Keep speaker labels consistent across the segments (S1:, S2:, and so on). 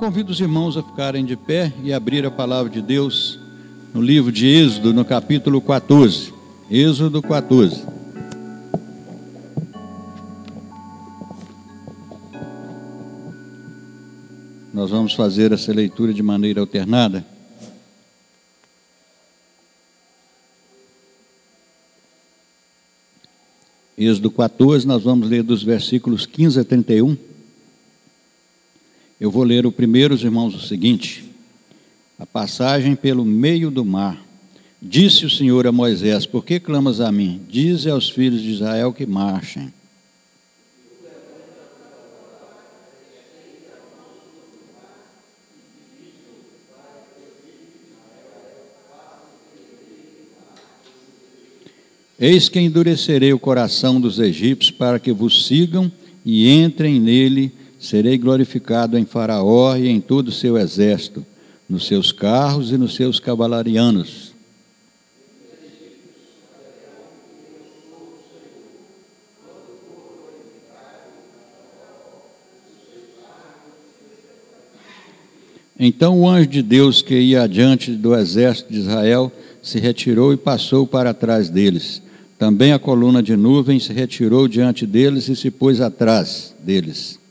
S1: Convido os irmãos a ficarem de pé e abrir a palavra de Deus no livro de Êxodo, no capítulo 14. Êxodo 14. Nós vamos fazer essa leitura de maneira alternada. Êxodo 14, nós vamos ler dos versículos 15 a 31. Eu vou ler o primeiro, os irmãos, o seguinte: a passagem pelo meio do mar. Disse o Senhor a Moisés: por que clamas a mim? Dize aos filhos de Israel que marchem. Eis que endurecerei o coração dos egípcios para que vos sigam e entrem nele. Serei glorificado em Faraó e em todo o seu exército, nos seus carros e nos seus cavalarianos. Então o anjo de Deus que ia adiante do exército de Israel se retirou e passou para trás deles. Também a coluna de nuvem se retirou diante deles e se pôs atrás deles.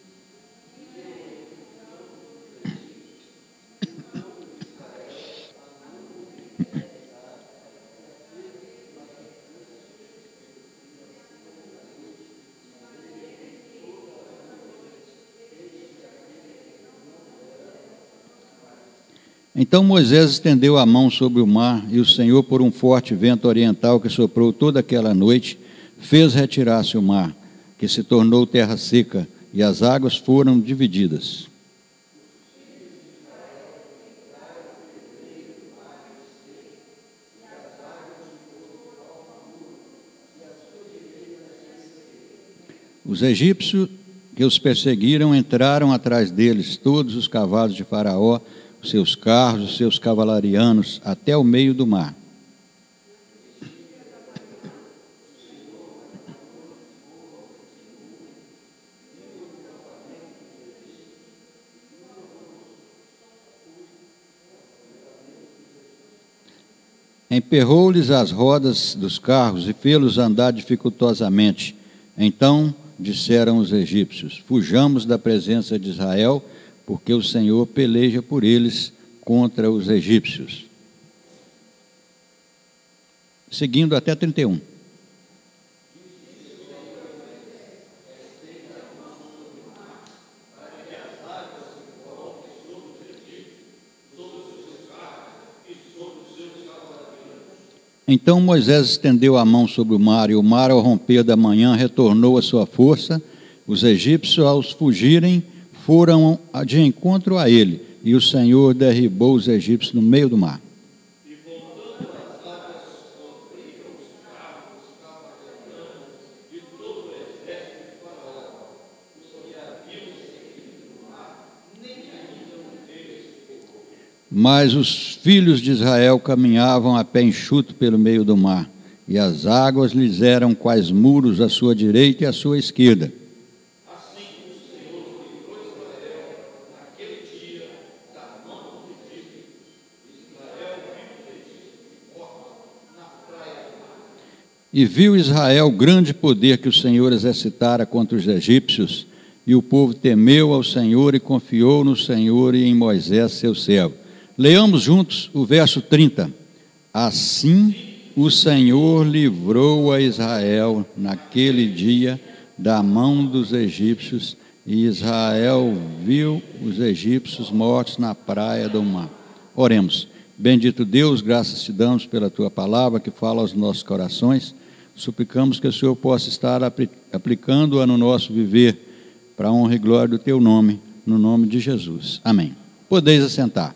S1: Então Moisés estendeu a mão sobre o mar, e o Senhor, por um forte vento oriental que soprou toda aquela noite, fez retirar-se o mar, que se tornou terra seca, e as águas foram divididas. Os egípcios que os perseguiram entraram atrás deles, todos os cavalos de Faraó, os seus carros, os seus cavalarianos, até o meio do mar. Emperrou-lhes as rodas dos carros e fê-los andar dificultosamente. Então disseram os egípcios: fujamos da presença de Israel, porque o Senhor peleja por eles contra os egípcios. Seguindo até 31. Então Moisés estendeu a mão sobre o mar, e o mar, ao romper da manhã, retornou a sua força. Os egípcios, ao fugirem, foram de encontro a ele, e o Senhor derribou os egípcios no meio do mar. Mas os filhos de Israel caminhavam a pé enxuto pelo meio do mar, e as águas lhes eram quais muros à sua direita e à sua esquerda. E viu Israel o grande poder que o Senhor exercitara contra os egípcios, e o povo temeu ao Senhor e confiou no Senhor e em Moisés, seu servo. Leamos juntos o verso 30. Assim o Senhor livrou a Israel naquele dia da mão dos egípcios, e Israel viu os egípcios mortos na praia do mar. Oremos. Bendito Deus, graças te damos pela tua palavra que fala aos nossos corações. Suplicamos que o Senhor possa estar aplicando-a no nosso viver, para a honra e glória do teu nome, no nome de Jesus. Amém. Podeis assentar.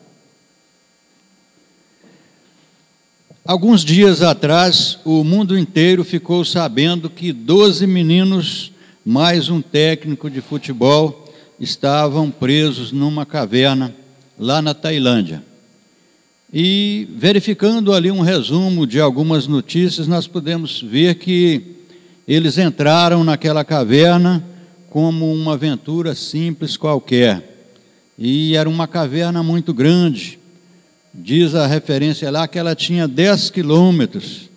S1: Alguns dias atrás, o mundo inteiro ficou sabendo que 12 meninos, mais um técnico de futebol, estavam presos numa caverna, lá na Tailândia. E verificando ali um resumo de algumas notícias, nós podemos ver que eles entraram naquela caverna como uma aventura simples qualquer. e era uma caverna muito grande. Diz a referência lá que ela tinha 10 quilômetros,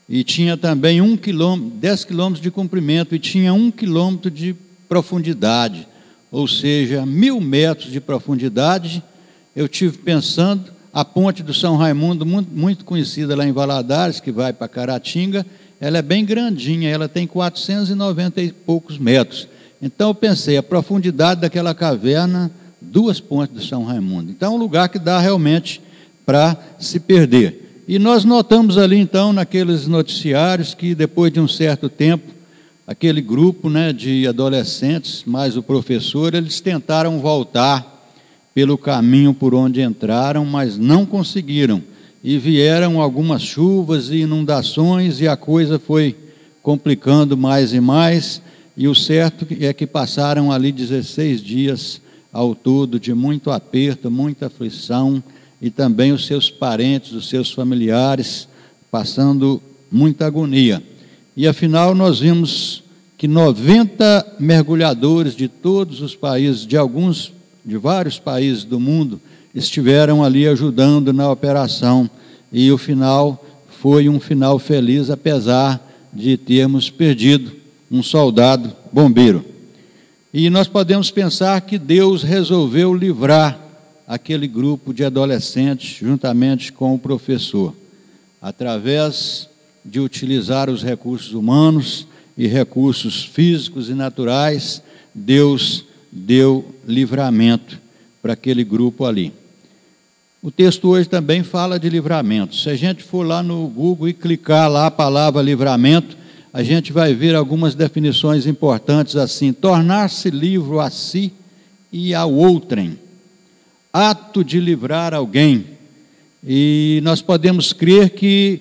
S1: e tinha também 1 quilômetro, 10 quilômetros de comprimento, e tinha 1 quilômetro de profundidade, ou seja, 1000 metros de profundidade. Eu tive pensando, a ponte do São Raimundo, muito conhecida lá em Valadares, que vai para Caratinga, ela é bem grandinha, ela tem 490 e poucos metros. Então eu pensei, a profundidade daquela caverna, 2 pontes do São Raimundo. Então é um lugar que dá realmente para se perder. E nós notamos ali então, naqueles noticiários, que depois de um certo tempo, aquele grupo, né, de adolescentes, mais o professor, eles tentaram voltar pelo caminho por onde entraram, mas não conseguiram. E vieram algumas chuvas e inundações, e a coisa foi complicando mais e mais, e o certo é que passaram ali 16 dias ao todo de muito aperto, muita aflição, e também os seus parentes, os seus familiares, passando muita agonia. E afinal nós vimos que 90 mergulhadores de todos os países, de vários países do mundo, estiveram ali ajudando na operação, e o final foi um final feliz, apesar de termos perdido um soldado bombeiro. E nós podemos pensar que Deus resolveu livrar aquele grupo de adolescentes, juntamente com o professor, através de utilizar os recursos humanos e recursos físicos e naturais. Deus deu livramento para aquele grupo ali. O texto hoje também fala de livramento. Se a gente for lá no Google e clicar lá a palavra livramento, a gente vai ver algumas definições importantes assim: tornar-se livre a si e ao outrem, ato de livrar alguém. E nós podemos crer que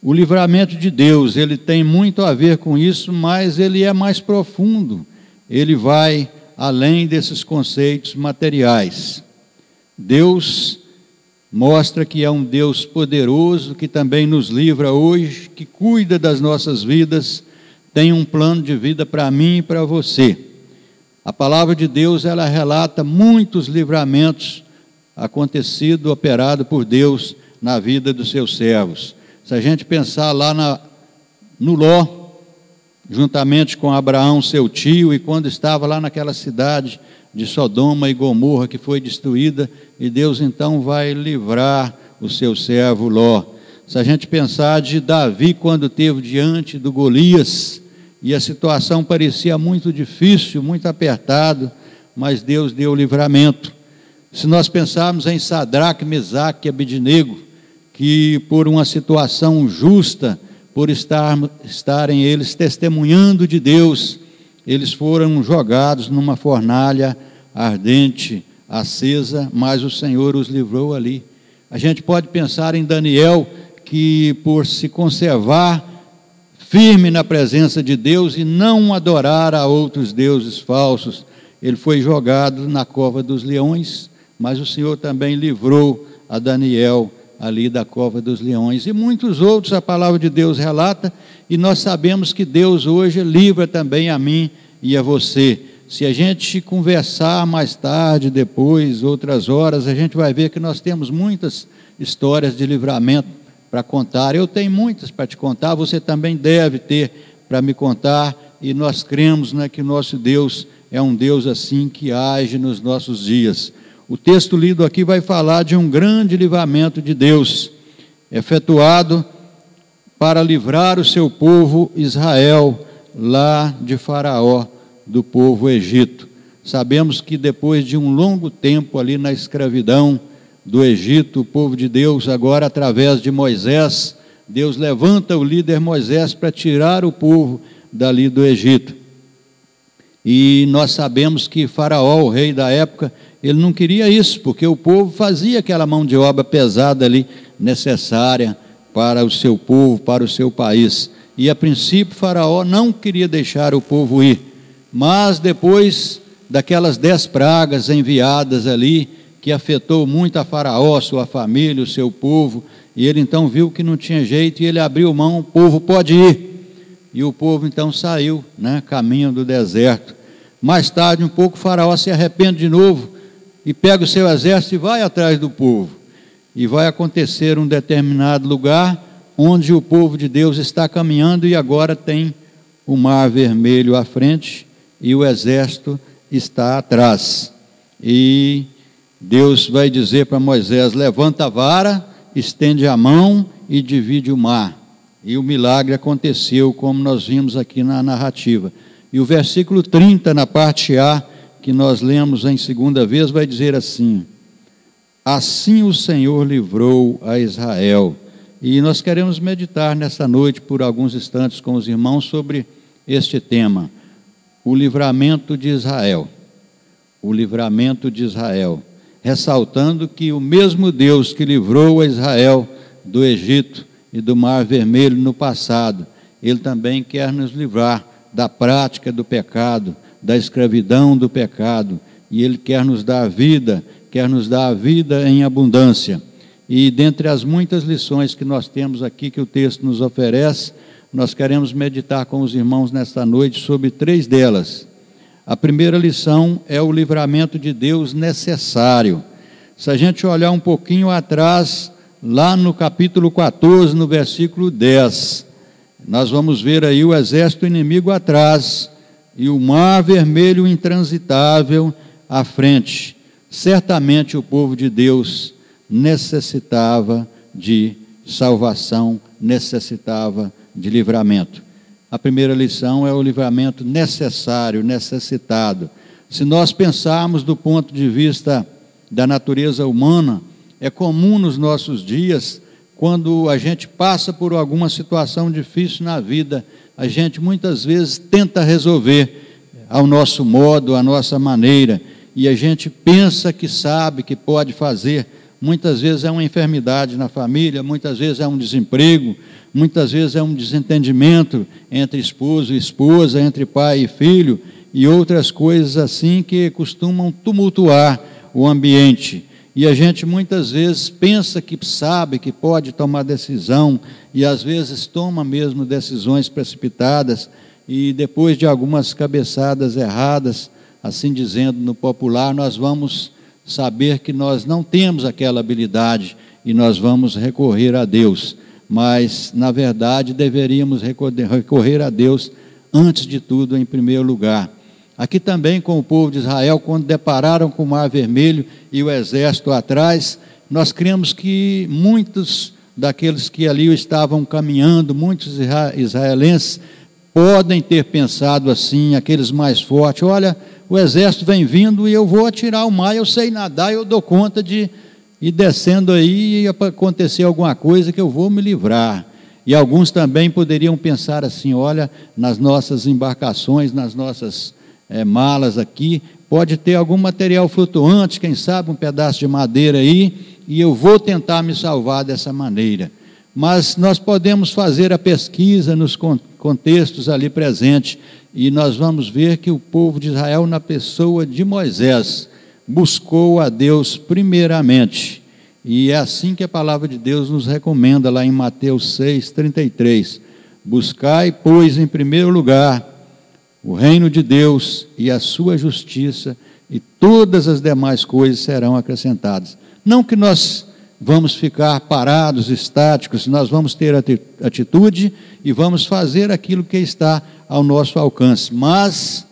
S1: o livramento de Deus, ele tem muito a ver com isso, mas ele é mais profundo, ele vai além desses conceitos materiais. Deus mostra que é um Deus poderoso, que também nos livra hoje, que cuida das nossas vidas, tem um plano de vida para mim e para você. A palavra de Deus, ela relata muitos livramentos acontecido, operado por Deus na vida dos seus servos. Se a gente pensar lá no Ló, juntamente com Abraão, seu tio, e quando estava lá naquela cidade de Sodoma e Gomorra, que foi destruída, e Deus então vai livrar o seu servo Ló. Se a gente pensar de Davi, quando teve diante do Golias, e a situação parecia muito difícil, muito apertado, mas Deus deu livramento. Se nós pensarmos em Sadraque, Mesaque e Abednego, que por uma situação justa, por estarem eles testemunhando de Deus, eles foram jogados numa fornalha ardente, acesa, mas o Senhor os livrou ali. A gente pode pensar em Daniel, que por se conservar firme na presença de Deus e não adorar a outros deuses falsos, ele foi jogado na cova dos leões, mas o Senhor também livrou a Daniel ali da cova dos leões, e muitos outros a palavra de Deus relata, e nós sabemos que Deus hoje livra também a mim e a você. Se a gente conversar mais tarde, depois, outras horas, a gente vai ver que nós temos muitas histórias de livramento para contar. Eu tenho muitas para te contar, você também deve ter para me contar, e nós cremos, né, que o nosso Deus é um Deus assim que age nos nossos dias. O texto lido aqui vai falar de um grande livramento de Deus, efetuado para livrar o seu povo Israel lá de Faraó, do povo Egito. Sabemos que depois de um longo tempo ali na escravidão do Egito, o povo de Deus agora, através de Moisés, Deus levanta o líder Moisés para tirar o povo dali do Egito. E nós sabemos que Faraó, o rei da época, ele não queria isso, porque o povo fazia aquela mão de obra pesada ali, necessária para o seu povo, para o seu país. E a princípio Faraó não queria deixar o povo ir, mas depois daquelas 10 pragas enviadas ali, que afetou muito a Faraó, sua família, o seu povo, e ele então viu que não tinha jeito, e ele abriu mão, o povo pode ir. E o povo então saiu, né, caminho do deserto. Mais tarde, um pouco, Faraó se arrepende de novo, e pega o seu exército e vai atrás do povo. E vai acontecer um determinado lugar onde o povo de Deus está caminhando e agora tem o Mar Vermelho à frente e o exército está atrás. E Deus vai dizer para Moisés: levanta a vara, estende a mão e divide o mar. E o milagre aconteceu, como nós vimos aqui na narrativa. E o versículo 30, na parte A, que nós lemos em segunda vez, vai dizer assim: assim o Senhor livrou a Israel. E nós queremos meditar nessa noite por alguns instantes com os irmãos sobre este tema, o livramento de Israel. O livramento de Israel, ressaltando que o mesmo Deus que livrou a Israel do Egito e do Mar Vermelho no passado, Ele também quer nos livrar da prática do pecado, da escravidão do pecado, e Ele quer nos dar vida, quer nos dar a vida em abundância. E dentre as muitas lições que nós temos aqui, que o texto nos oferece, nós queremos meditar com os irmãos nesta noite sobre 3 delas. A primeira lição é o livramento de Deus necessário. Se a gente olhar um pouquinho atrás, lá no capítulo 14, no versículo 10, nós vamos ver aí o exército inimigo atrás e o Mar Vermelho intransitável à frente. Certamente o povo de Deus necessitava de salvação, necessitava de livramento. A primeira lição é o livramento necessário, necessitado. Se nós pensarmos do ponto de vista da natureza humana, é comum nos nossos dias, quando a gente passa por alguma situação difícil na vida, a gente muitas vezes tenta resolver ao nosso modo, à nossa maneira, e a gente pensa que sabe, que pode fazer. Muitas vezes é uma enfermidade na família, muitas vezes é um desemprego, muitas vezes é um desentendimento entre esposo e esposa, entre pai e filho, e outras coisas assim que costumam tumultuar o ambiente. E a gente muitas vezes pensa que sabe, que pode tomar decisão, e às vezes toma mesmo decisões precipitadas, e depois de algumas cabeçadas erradas, assim dizendo no popular, nós vamos saber que nós não temos aquela habilidade e nós vamos recorrer a Deus. Mas, na verdade, deveríamos recorrer a Deus antes de tudo, em primeiro lugar. Aqui também com o povo de Israel, quando depararam com o Mar Vermelho e o exército atrás, nós cremos que muitos daqueles que ali estavam caminhando, muitos israelenses, podem ter pensado assim, aqueles mais fortes: olha, o exército vem vindo e eu vou atirar o mar, eu sei nadar, eu dou conta de ir descendo aí, e acontecer alguma coisa que eu vou me livrar. E alguns também poderiam pensar assim: olha, nas nossas embarcações, nas nossas malas aqui, pode ter algum material flutuante, quem sabe um pedaço de madeira aí, e eu vou tentar me salvar dessa maneira. Mas nós podemos fazer a pesquisa nos contextos ali presentes, e nós vamos ver que o povo de Israel, na pessoa de Moisés, buscou a Deus primeiramente. E é assim que a palavra de Deus nos recomenda, lá em Mateus 6:33. Buscai, pois, em primeiro lugar o reino de Deus e a sua justiça, e todas as demais coisas serão acrescentadas. Não que nós vamos ficar parados, estáticos, nós vamos ter atitude e vamos fazer aquilo que está ao nosso alcance, mas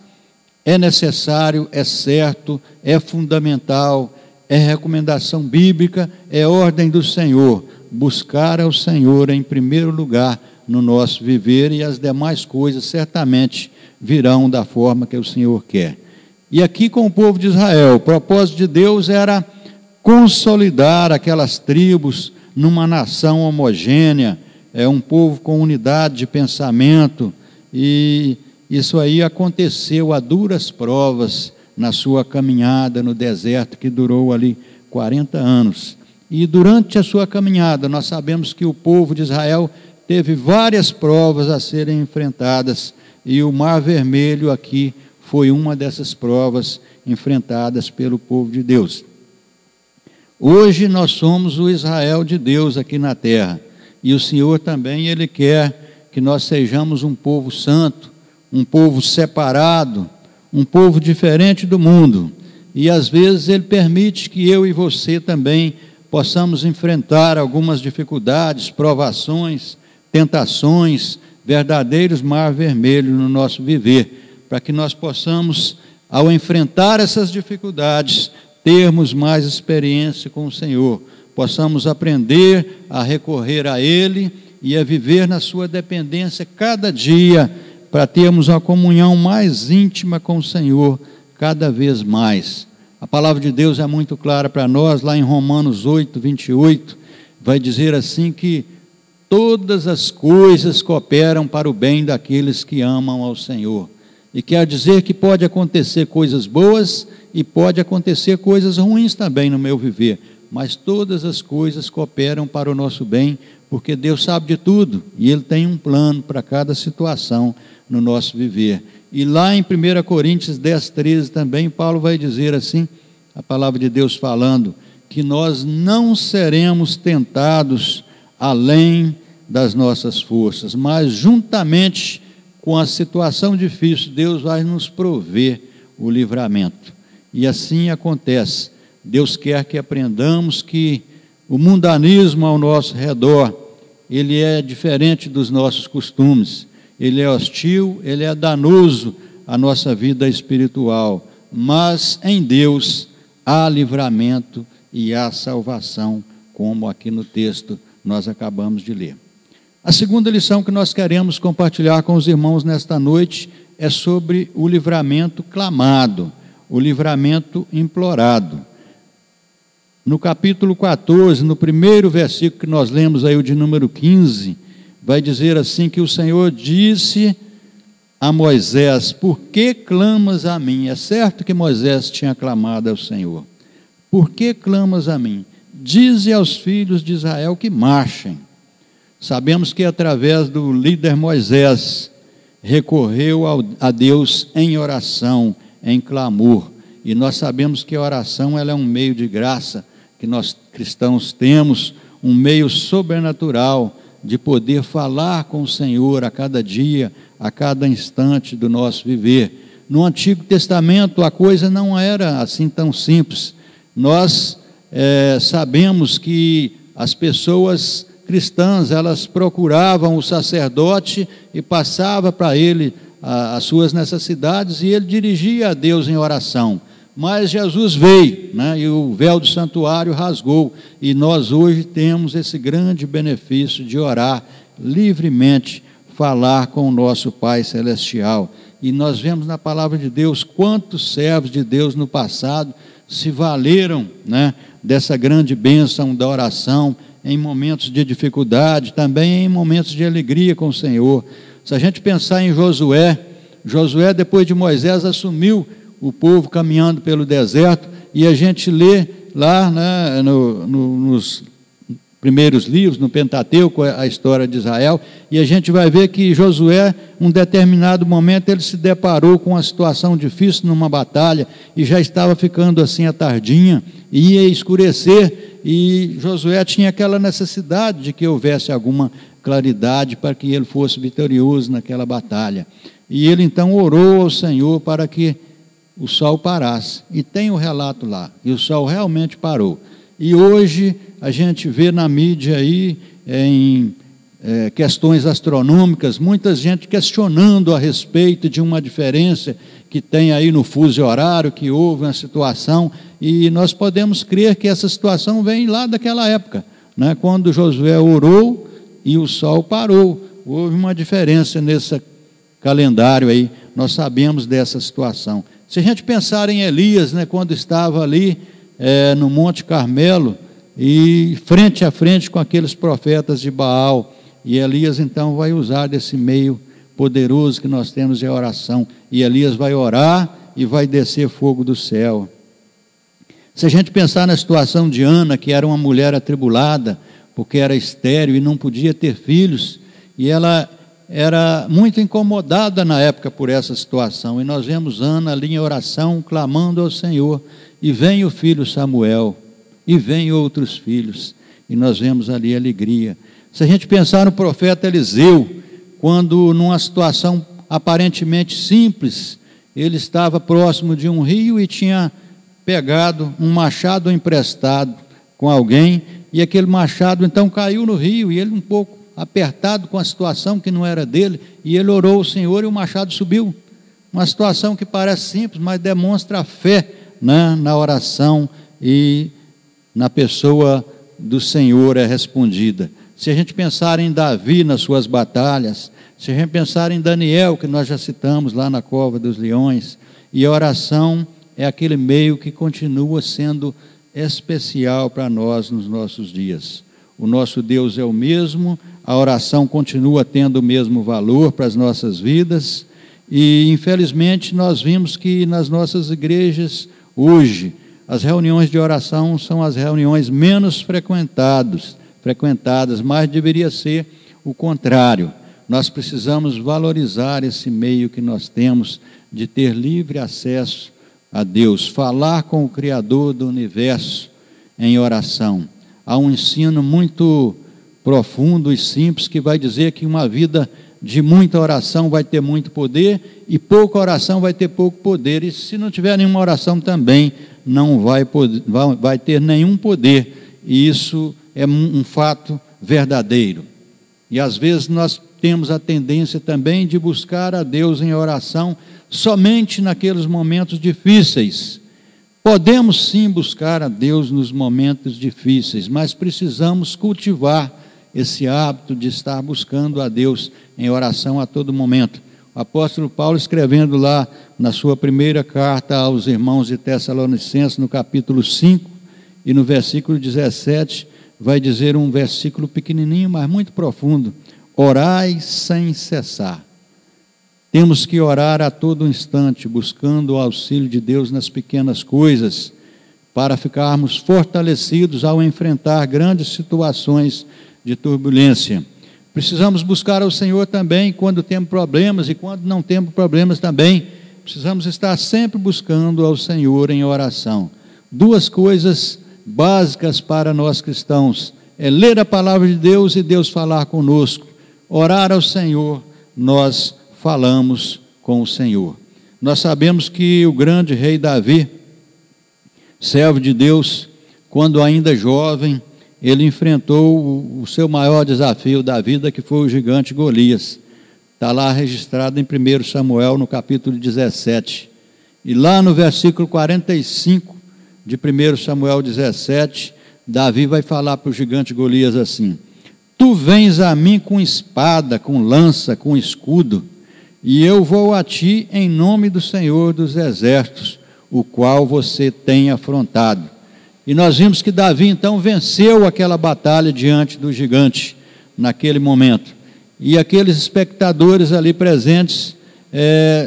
S1: é necessário, é certo, é fundamental, é recomendação bíblica, é ordem do Senhor, buscar ao Senhor em primeiro lugar no nosso viver, e as demais coisas certamente virão da forma que o Senhor quer. E aqui com o povo de Israel, o propósito de Deus era consolidar aquelas tribos numa nação homogênea, um povo com unidade de pensamento, e isso aí aconteceu a duras provas na sua caminhada no deserto, que durou ali 40 anos. E durante a sua caminhada, nós sabemos que o povo de Israel teve várias provas a serem enfrentadas, e o Mar Vermelho aqui foi uma dessas provas enfrentadas pelo povo de Deus. Hoje nós somos o Israel de Deus aqui na terra, e o Senhor também, Ele quer que nós sejamos um povo santo, um povo separado, um povo diferente do mundo. e às vezes Ele permite que eu e você também possamos enfrentar algumas dificuldades, provações, tentações, verdadeiros mar vermelho no nosso viver, para que nós possamos, ao enfrentar essas dificuldades, termos mais experiência com o Senhor, possamos aprender a recorrer a Ele e a viver na sua dependência cada dia, para termos uma comunhão mais íntima com o Senhor cada vez mais. A palavra de Deus é muito clara para nós, lá em Romanos 8, 28, vai dizer assim que todas as coisas cooperam para o bem daqueles que amam ao Senhor. E quer dizer que pode acontecer coisas boas e pode acontecer coisas ruins também no meu viver, mas todas as coisas cooperam para o nosso bem, porque Deus sabe de tudo e Ele tem um plano para cada situação no nosso viver. E lá em 1 Coríntios 10, 13 também, Paulo vai dizer assim, a palavra de Deus falando, que nós não seremos tentados além das nossas forças, mas juntamente com a situação difícil, Deus vai nos prover o livramento. E assim acontece. Deus quer que aprendamos que o mundanismo ao nosso redor, ele é diferente dos nossos costumes. Ele é hostil, ele é danoso à nossa vida espiritual. Mas em Deus há livramento e há salvação, como aqui no texto nós acabamos de ler. A segunda lição que nós queremos compartilhar com os irmãos nesta noite é sobre o livramento clamado, o livramento implorado. No capítulo 14, no primeiro versículo que nós lemos aí, o de número 15, vai dizer assim que o Senhor disse a Moisés: por que clamas a mim? É certo que Moisés tinha clamado ao Senhor. Por que clamas a mim? Dize aos filhos de Israel que marchem. Sabemos que através do líder Moisés, recorreu a Deus em oração, em clamor. E nós sabemos que a oração ela é um meio de graça, que nós cristãos temos, um meio sobrenatural de poder falar com o Senhor a cada dia, a cada instante do nosso viver. No Antigo Testamento a coisa não era assim tão simples. Nós sabemos que as pessoas cristãs, elas procuravam o sacerdote e passava para ele as suas necessidades e ele dirigia a Deus em oração. Mas Jesus veio, né, e o véu do santuário rasgou, e nós hoje temos esse grande benefício de orar livremente, falar com o nosso Pai Celestial. E nós vemos na palavra de Deus quantos servos de Deus no passado se valeram, né, dessa grande bênção da oração, em momentos de dificuldade, também em momentos de alegria com o Senhor. Se a gente pensar em Josué, depois de Moisés, assumiu o povo caminhando pelo deserto, e a gente lê lá, né, nos primeiros livros, no Pentateuco, a história de Israel, e a gente vai ver que Josué, um determinado momento, ele se deparou com uma situação difícil numa batalha, e já estava ficando assim a tardinha, e ia escurecer, e Josué tinha aquela necessidade de que houvesse alguma claridade para que ele fosse vitorioso naquela batalha. E ele então orou ao Senhor para que o sol parasse. E tem o relato lá, e o sol realmente parou. E hoje a gente vê na mídia aí, em questões astronômicas, muita gente questionando a respeito de uma diferença que tem aí no fuso horário, que houve uma situação, e nós podemos crer que essa situação vem lá daquela época, né, quando Josué orou e o sol parou. Houve uma diferença nesse calendário aí, nós sabemos dessa situação. Se a gente pensar em Elias, né, quando estava ali no Monte Carmelo, e frente a frente com aqueles profetas de Baal, e Elias então vai usar desse meio poderoso que nós temos de oração, e Elias vai orar e vai descer fogo do céu. Se a gente pensar na situação de Ana, que era uma mulher atribulada, porque era estéril e não podia ter filhos, e ela era muito incomodada na época por essa situação, e nós vemos Ana ali em oração, clamando ao Senhor, e vem o filho Samuel, e vem outros filhos, e nós vemos ali alegria. Se a gente pensar no profeta Eliseu, quando numa situação aparentemente simples, ele estava próximo de um rio e tinha pegado um machado emprestado com alguém, e aquele machado então caiu no rio, e ele um pouco apertado com a situação que não era dele, e ele orou ao Senhor e o machado subiu. Uma situação que parece simples, mas demonstra a fé, né, na oração, e na pessoa do Senhor é respondida. Se a gente pensar em Davi nas suas batalhas, se a gente pensar em Daniel, que nós já citamos lá na cova dos leões, e a oração é aquele meio que continua sendo especial para nós nos nossos dias. O nosso Deus é o mesmo, a oração continua tendo o mesmo valor para as nossas vidas, e infelizmente nós vimos que nas nossas igrejas hoje, as reuniões de oração são as reuniões menos frequentadas, mas deveria ser o contrário. Nós precisamos valorizar esse meio que nós temos de ter livre acesso a Deus, falar com o Criador do universo em oração. Há um ensino muito profundo e simples que vai dizer que uma vida de muita oração vai ter muito poder e pouca oração vai ter pouco poder, e se não tiver nenhuma oração também não vai ter nenhum poder, e isso é um fato verdadeiro. E às vezes nós temos a tendência também de buscar a Deus em oração somente naqueles momentos difíceis. Podemos sim buscar a Deus nos momentos difíceis, mas precisamos cultivar esse hábito de estar buscando a Deus em oração a todo momento. O apóstolo Paulo, escrevendo lá na sua primeira carta aos irmãos de Tessalonicenses, no capítulo 5 e no versículo 17, vai dizer um versículo pequenininho, mas muito profundo: orai sem cessar. Temos que orar a todo instante, buscando o auxílio de Deus nas pequenas coisas, para ficarmos fortalecidos ao enfrentar grandes situações de turbulência. Precisamos buscar ao Senhor também quando temos problemas, e quando não temos problemas também, precisamos estar sempre buscando ao Senhor em oração. Duas coisas básicas para nós cristãos: é ler a palavra de Deus e Deus falar conosco. Orar ao Senhor, nós falamos com o Senhor. Nós sabemos que o grande rei Davi, servo de Deus, quando ainda jovem, ele enfrentou o seu maior desafio da vida, que foi o gigante Golias. Está lá registrado em 1 Samuel, no capítulo 17. E lá no versículo 45 de 1 Samuel 17, Davi vai falar para o gigante Golias assim: tu vens a mim com espada, com lança, com escudo, e eu vou a ti em nome do Senhor dos Exércitos, o qual você tem afrontado. E nós vimos que Davi então venceu aquela batalha diante do gigante, naquele momento. E aqueles espectadores ali presentes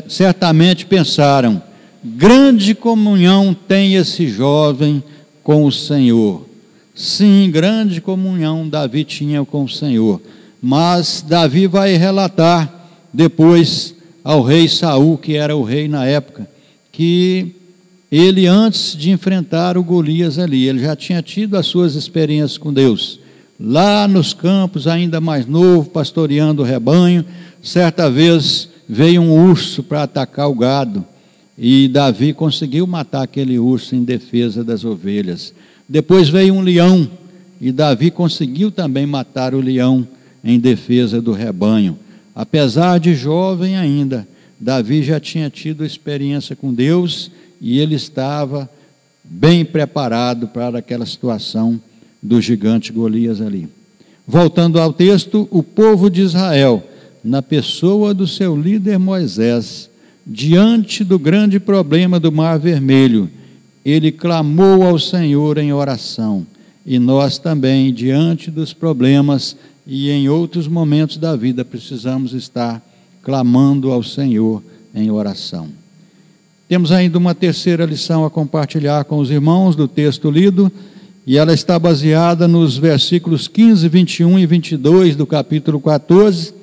S1: certamente pensaram: grande comunhão tem esse jovem com o Senhor. Sim, grande comunhão Davi tinha com o Senhor. Mas Davi vai relatar depois ao rei Saul, que era o rei na época, que ele, antes de enfrentar o Golias ali, ele já tinha tido as suas experiências com Deus. Lá nos campos, ainda mais novo, pastoreando o rebanho, certa vez veio um urso para atacar o gado, e Davi conseguiu matar aquele urso em defesa das ovelhas. Depois veio um leão, e Davi conseguiu também matar o leão em defesa do rebanho. Apesar de jovem ainda, Davi já tinha tido experiência com Deus, e ele estava bem preparado para aquela situação do gigante Golias ali. Voltando ao texto, o povo de Israel, na pessoa do seu líder Moisés, diante do grande problema do Mar Vermelho, ele clamou ao Senhor em oração. E nós também, diante dos problemas e em outros momentos da vida, precisamos estar clamando ao Senhor em oração. Temos ainda uma terceira lição a compartilhar com os irmãos do texto lido, e ela está baseada nos versículos 15, 21 e 22 do capítulo 14,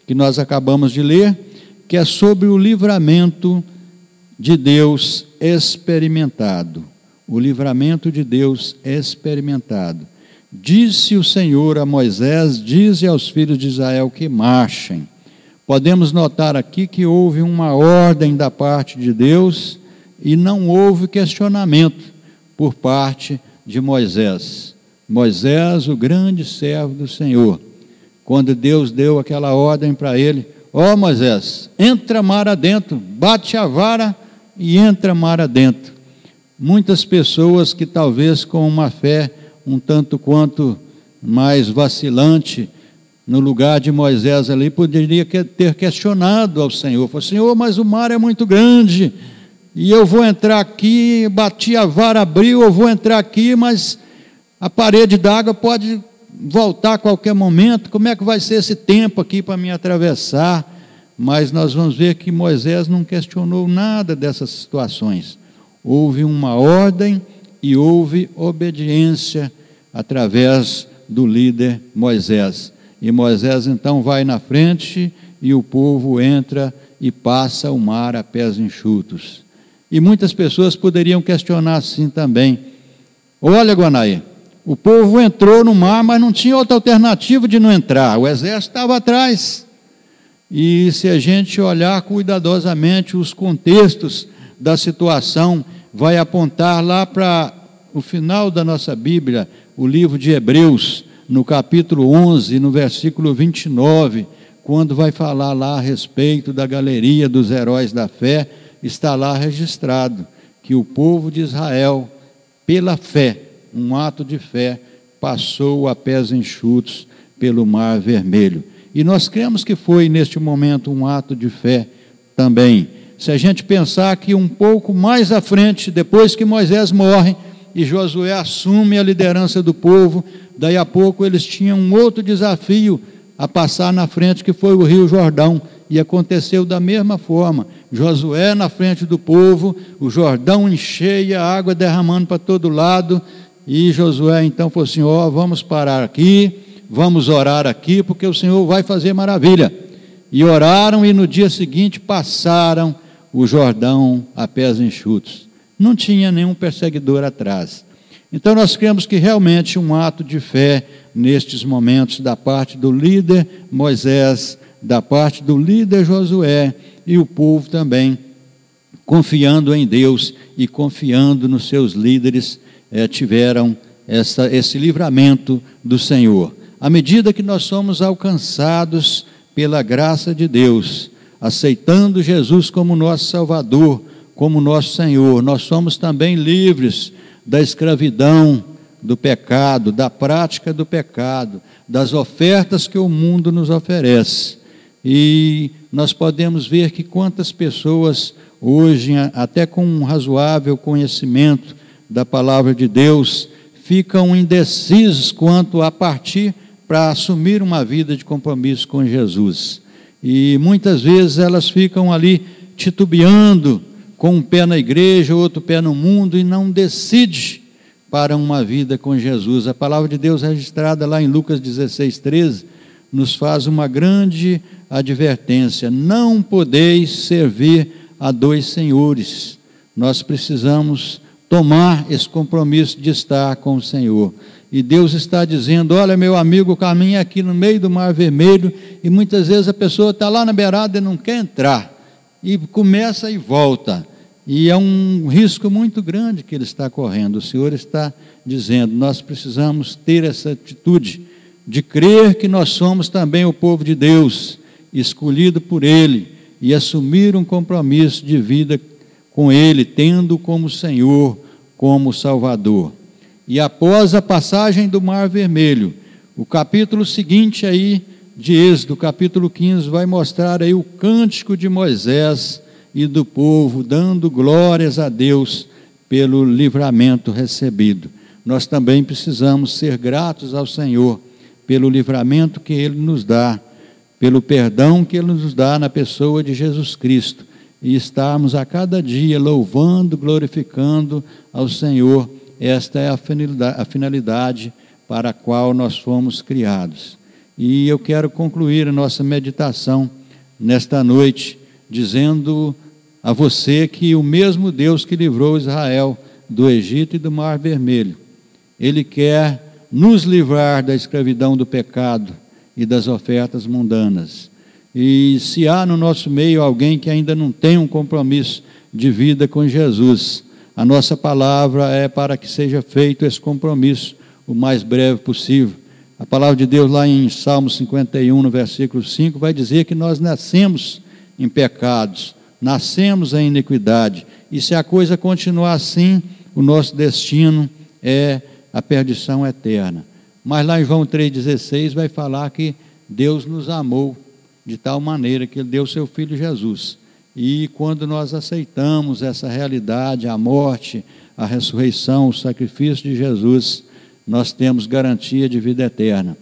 S1: que nós acabamos de ler, que é sobre o livramento de Deus experimentado. O livramento de Deus experimentado. Disse o Senhor a Moisés: dize aos filhos de Israel que marchem. Podemos notar aqui que houve uma ordem da parte de Deus, e não houve questionamento por parte de Moisés. Moisés, o grande servo do Senhor, quando Deus deu aquela ordem para ele: ó Moisés, entra mar adentro, bate a vara e entra mar adentro. Muitas pessoas que talvez com uma fé um tanto quanto mais vacilante, no lugar de Moisés ali, poderia ter questionado ao Senhor: falou, Senhor, mas o mar é muito grande, e eu vou entrar aqui, bati a vara, abriu, eu vou entrar aqui, mas a parede d'água pode voltar a qualquer momento, como é que vai ser esse tempo aqui para me atravessar? Mas nós vamos ver que Moisés não questionou nada dessas situações. Houve uma ordem e houve obediência através do líder Moisés. E Moisés então vai na frente e o povo entra e passa o mar a pés enxutos. E muitas pessoas poderiam questionar assim também: olha, Guanaí, o povo entrou no mar, mas não tinha outra alternativa de não entrar, o exército estava atrás. E se a gente olhar cuidadosamente os contextos da situação, vai apontar lá para o final da nossa Bíblia, o livro de Hebreus, no capítulo 11, no versículo 29, quando vai falar lá a respeito da galeria dos heróis da fé, está lá registrado que o povo de Israel, pela fé, um ato de fé, passou a pés enxutos pelo Mar Vermelho. E nós cremos que foi neste momento um ato de fé também. Se a gente pensar que um pouco mais à frente, depois que Moisés morre e Josué assume a liderança do povo, daí a pouco eles tinham um outro desafio a passar na frente, que foi o Rio Jordão, e aconteceu da mesma forma. Josué na frente do povo, o Jordão em cheia, a água derramando para todo lado, e Josué então falou assim: ó, vamos parar aqui, vamos orar aqui, porque o Senhor vai fazer maravilha. E oraram, e no dia seguinte passaram o Jordão a pés enxutos. Não tinha nenhum perseguidor atrás. Então nós cremos que realmente um ato de fé nestes momentos da parte do líder Moisés, da parte do líder Josué, e o povo também confiando em Deus e confiando nos seus líderes, tiveram esse livramento do Senhor. À medida que nós somos alcançados pela graça de Deus, aceitando Jesus como nosso Salvador, como nosso Senhor, nós somos também livres da escravidão, do pecado, da prática do pecado, das ofertas que o mundo nos oferece. E nós podemos ver que quantas pessoas hoje, até com um razoável conhecimento da palavra de Deus, ficam indecisos quanto a partir para assumir uma vida de compromisso com Jesus. E muitas vezes elas ficam ali titubeando, com um pé na igreja, outro pé no mundo, e não decide para uma vida com Jesus. A palavra de Deus registrada lá em Lucas 16:13 nos faz uma grande advertência: não podeis servir a dois senhores. Nós precisamos tomar esse compromisso de estar com o Senhor. E Deus está dizendo: olha, meu amigo, o caminho é aqui no meio do Mar Vermelho, e muitas vezes a pessoa está lá na beirada e não quer entrar, e começa e volta, e é um risco muito grande que ele está correndo. O Senhor está dizendo: nós precisamos ter essa atitude de crer que nós somos também o povo de Deus, escolhido por Ele, e assumir um compromisso de vida com Ele, tendo como Senhor, como Salvador. E após a passagem do Mar Vermelho, o capítulo seguinte aí de Êxodo, capítulo 15, vai mostrar aí o cântico de Moisés e do povo, dando glórias a Deus pelo livramento recebido. Nós também precisamos ser gratos ao Senhor pelo livramento que Ele nos dá, pelo perdão que Ele nos dá na pessoa de Jesus Cristo, e estarmos a cada dia louvando, glorificando ao Senhor. Esta é a finalidade para a qual nós fomos criados. E eu quero concluir a nossa meditação nesta noite, dizendo a você que o mesmo Deus que livrou Israel do Egito e do Mar Vermelho, Ele quer nos livrar da escravidão do pecado e das ofertas mundanas. E se há no nosso meio alguém que ainda não tem um compromisso de vida com Jesus. A nossa palavra é para que seja feito esse compromisso o mais breve possível. A palavra de Deus lá em Salmo 51, no versículo 5, vai dizer que nós nascemos em pecados, nascemos em iniquidade, e se a coisa continuar assim, o nosso destino é a perdição eterna. Mas lá em João 3,16 vai falar que Deus nos amou de tal maneira que Ele deu o seu Filho Jesus. E quando nós aceitamos essa realidade, a morte, a ressurreição, o sacrifício de Jesus, nós temos garantia de vida eterna.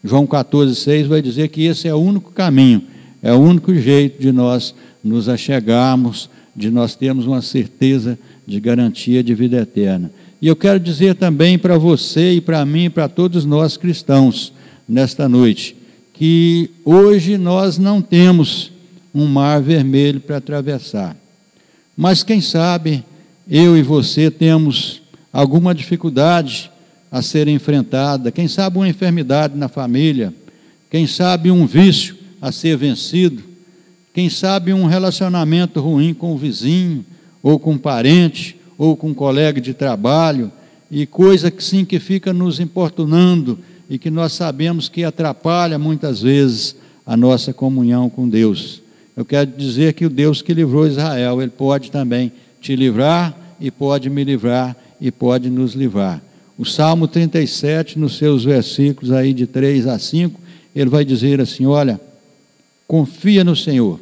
S1: João 14,6 vai dizer que esse é o único caminho, é o único jeito de nós nos achegarmos, de nós termos uma certeza de garantia de vida eterna. E eu quero dizer também para você e para mim, para todos nós cristãos, nesta noite, que hoje nós não temos um mar vermelho para atravessar. Mas quem sabe eu e você temos alguma dificuldade a ser enfrentada, quem sabe uma enfermidade na família, quem sabe um vício a ser vencido, quem sabe um relacionamento ruim com o vizinho, ou com um parente, ou com um colega de trabalho, e coisa que sim que fica nos importunando, e que nós sabemos que atrapalha muitas vezes a nossa comunhão com Deus. Eu quero dizer que o Deus que livrou Israel, Ele pode também te livrar, e pode me livrar, e pode nos livrar. O Salmo 37, nos seus versículos aí de 3 a 5, ele vai dizer assim, olha, confia no Senhor.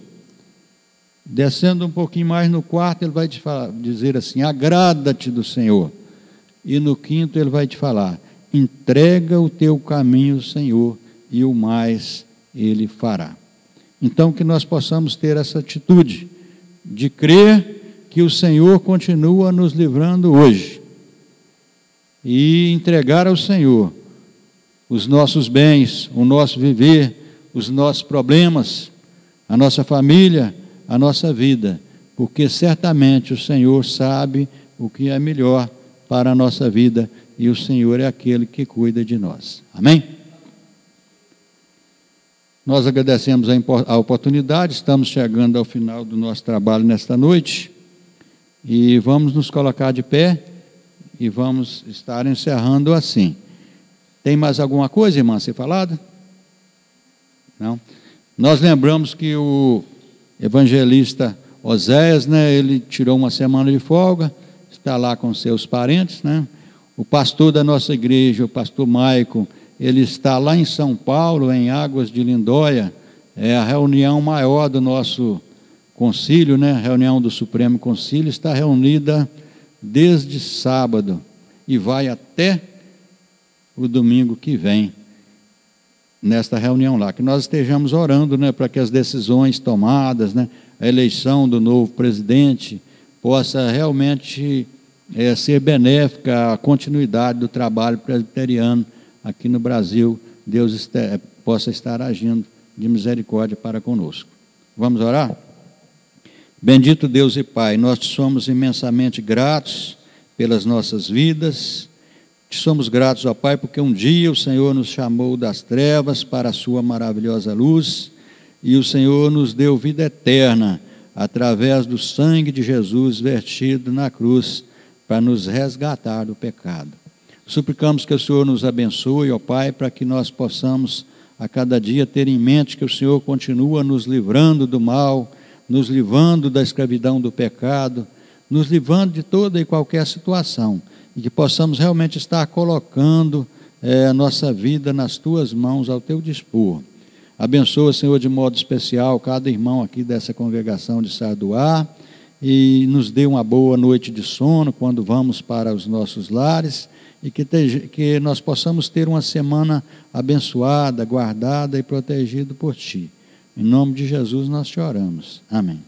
S1: Descendo um pouquinho mais no quarto, ele vai te dizer assim, agrada-te do Senhor. E no quinto ele vai te falar, entrega o teu caminho, Senhor, e o mais Ele fará. Então que nós possamos ter essa atitude de crer que o Senhor continua nos livrando hoje. E entregar ao Senhor os nossos bens, o nosso viver, os nossos problemas, a nossa família, a nossa vida, porque certamente o Senhor sabe o que é melhor para a nossa vida e o Senhor é aquele que cuida de nós. Amém? Nós agradecemos a oportunidade, estamos chegando ao final do nosso trabalho nesta noite e vamos nos colocar de pé e vamos estar encerrando assim. Tem mais alguma coisa, irmã, a ser falada? Não? Nós lembramos que o evangelista Oséias, ele tirou uma semana de folga, está lá com seus parentes, O pastor da nossa igreja, o pastor Maicon, ele está lá em São Paulo, em Águas de Lindóia, é a reunião maior do nosso concílio, A reunião do Supremo Concílio está reunida desde sábado e vai até o domingo que vem, nesta reunião lá, que nós estejamos orando, para que as decisões tomadas, a eleição do novo presidente possa realmente ser benéfica à continuidade do trabalho presbiteriano aqui no Brasil. Deus possa estar agindo de misericórdia para conosco. Vamos orar? Bendito Deus e Pai, nós te somos imensamente gratos pelas nossas vidas. Te somos gratos, ó Pai, porque um dia o Senhor nos chamou das trevas para a sua maravilhosa luz e o Senhor nos deu vida eterna através do sangue de Jesus vertido na cruz para nos resgatar do pecado. Suplicamos que o Senhor nos abençoe, ó Pai, para que nós possamos a cada dia ter em mente que o Senhor continua nos livrando do mal, nos livrando da escravidão do pecado, nos livrando de toda e qualquer situação, e que possamos realmente estar colocando a nossa vida nas Tuas mãos, ao Teu dispor. Abençoa, Senhor, de modo especial cada irmão aqui dessa congregação de Sarduá, e nos dê uma boa noite de sono quando vamos para os nossos lares, e que nós possamos ter uma semana abençoada, guardada e protegida por Ti. Em nome de Jesus nós te oramos. Amém.